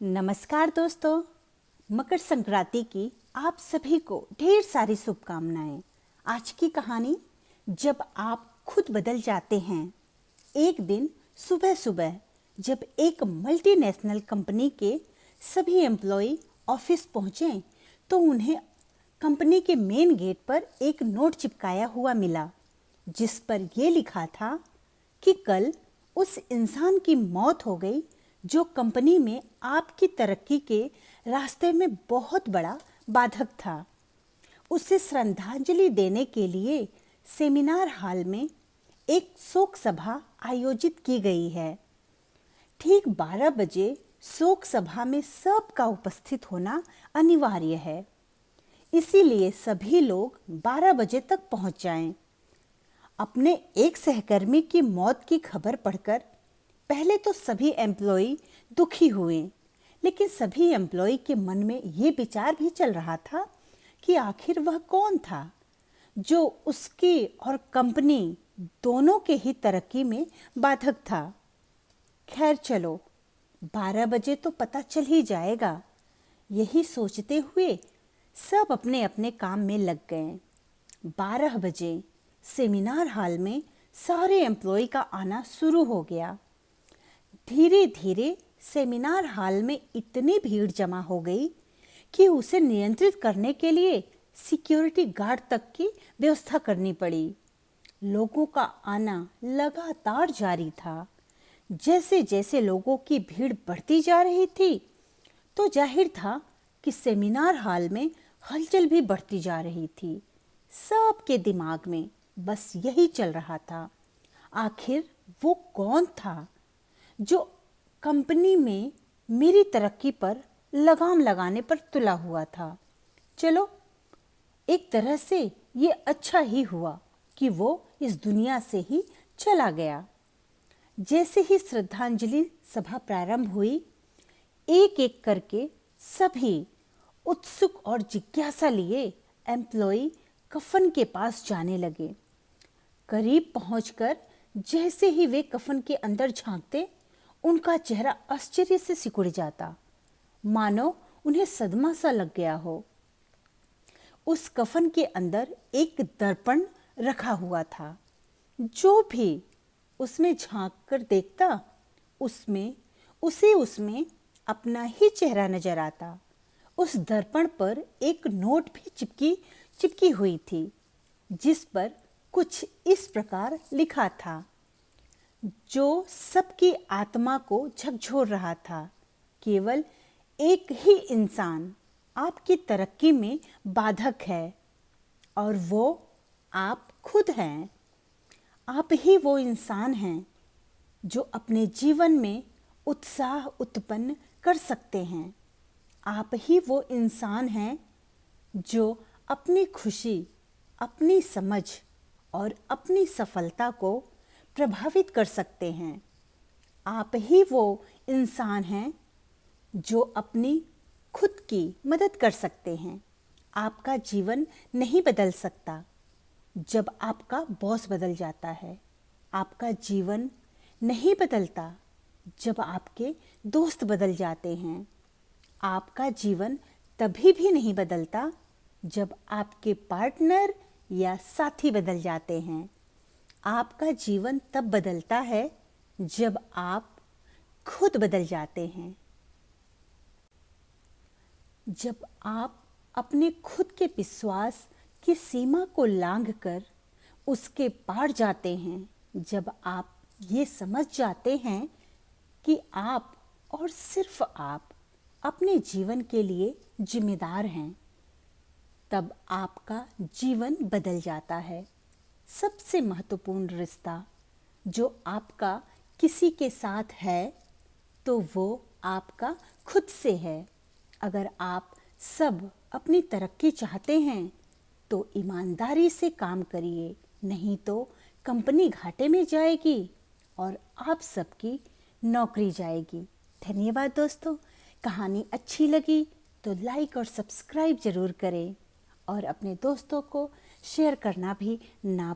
नमस्कार दोस्तों, मकर संक्रांति की आप सभी को ढेर सारी शुभकामनाएं। आज की कहानी, जब आप खुद बदल जाते हैं। एक दिन सुबह सुबह जब एक मल्टीनेशनल कंपनी के सभी एम्प्लॉय ऑफिस पहुंचे तो उन्हें कंपनी के मेन गेट पर एक नोट चिपकाया हुआ मिला, जिस पर यह लिखा था कि कल उस इंसान की मौत हो गई जो कंपनी में आपकी तरक्की के रास्ते में बहुत बड़ा बाधक था। उसे श्रद्धांजलि देने के लिए सेमिनार हॉल में एक शोक सभा आयोजित की गई है। ठीक 12 बजे शोक सभा में सबका उपस्थित होना अनिवार्य है, इसीलिए सभी लोग 12 बजे तक पहुंच जाएं। अपने एक सहकर्मी की मौत की खबर पढ़कर पहले तो सभी एम्प्लॉय दुखी हुए, लेकिन सभी एम्प्लॉय के मन में ये विचार भी चल रहा था कि आखिर वह कौन था जो उसकी और कंपनी दोनों के ही तरक्की में बाधक था। खैर चलो, 12 बजे तो पता चल ही जाएगा। यही सोचते हुए सब अपने अपने काम में लग गए। 12 बजे सेमिनार हॉल में सारे एम्प्लॉय का आना शुरू हो गया। धीरे धीरे सेमिनार हॉल में इतनी भीड़ जमा हो गई कि उसे नियंत्रित करने के लिए सिक्योरिटी गार्ड तक की व्यवस्था करनी पड़ी। लोगों का आना लगातार जारी था। जैसे जैसे लोगों की भीड़ बढ़ती जा रही थी तो जाहिर था कि सेमिनार हॉल में हलचल भी बढ़ती जा रही थी। सबके दिमाग में बस यही चल रहा था, आखिर वो कौन था जो कंपनी में मेरी तरक्की पर लगाम लगाने पर तुला हुआ था। चलो, एक तरह से ये अच्छा ही हुआ कि वो इस दुनिया से ही चला गया। जैसे ही श्रद्धांजलि सभा प्रारंभ हुई, एक एक करके सभी उत्सुक और जिज्ञासा लिए एम्प्लॉय कफन के पास जाने लगे। करीब पहुंचकर जैसे ही वे कफन के अंदर झांकते, उनका चेहरा आश्चर्य से सिकुड़ जाता, मानो उन्हें सदमा सा लग गया हो। उस कफन के अंदर एक दर्पण रखा हुआ था। जो भी उसमें झांक कर देखता, उसमें अपना ही चेहरा नजर आता। उस दर्पण पर एक नोट भी चिपकी हुई थी, जिस पर कुछ इस प्रकार लिखा था, जो सबकी आत्मा को झकझोर रहा था। केवल एक ही इंसान आपकी तरक्की में बाधक है, और वो आप खुद हैं। आप ही वो इंसान हैं जो अपने जीवन में उत्साह उत्पन्न कर सकते हैं। आप ही वो इंसान हैं जो अपनी खुशी, अपनी समझ और अपनी सफलता को प्रभावित कर सकते हैं। आप ही वो इंसान हैं जो अपनी खुद की मदद कर सकते हैं। आपका जीवन नहीं बदल सकता जब आपका बॉस बदल जाता है। आपका जीवन नहीं बदलता जब आपके दोस्त बदल जाते हैं। आपका जीवन तभी भी नहीं बदलता जब आपके पार्टनर या साथी बदल जाते हैं। आपका जीवन तब बदलता है जब आप खुद बदल जाते हैं। जब आप अपने खुद के विश्वास की सीमा को लांघकर उसके पार जाते हैं, जब आप ये समझ जाते हैं कि आप और सिर्फ आप अपने जीवन के लिए जिम्मेदार हैं, तब आपका जीवन बदल जाता है। सबसे महत्वपूर्ण रिश्ता जो आपका किसी के साथ है तो वो आपका खुद से है। अगर आप सब अपनी तरक्की चाहते हैं तो ईमानदारी से काम करिए, नहीं तो कंपनी घाटे में जाएगी और आप सबकी नौकरी जाएगी। धन्यवाद दोस्तों। कहानी अच्छी लगी तो लाइक और सब्सक्राइब ज़रूर करें और अपने दोस्तों को शेयर करना भी ना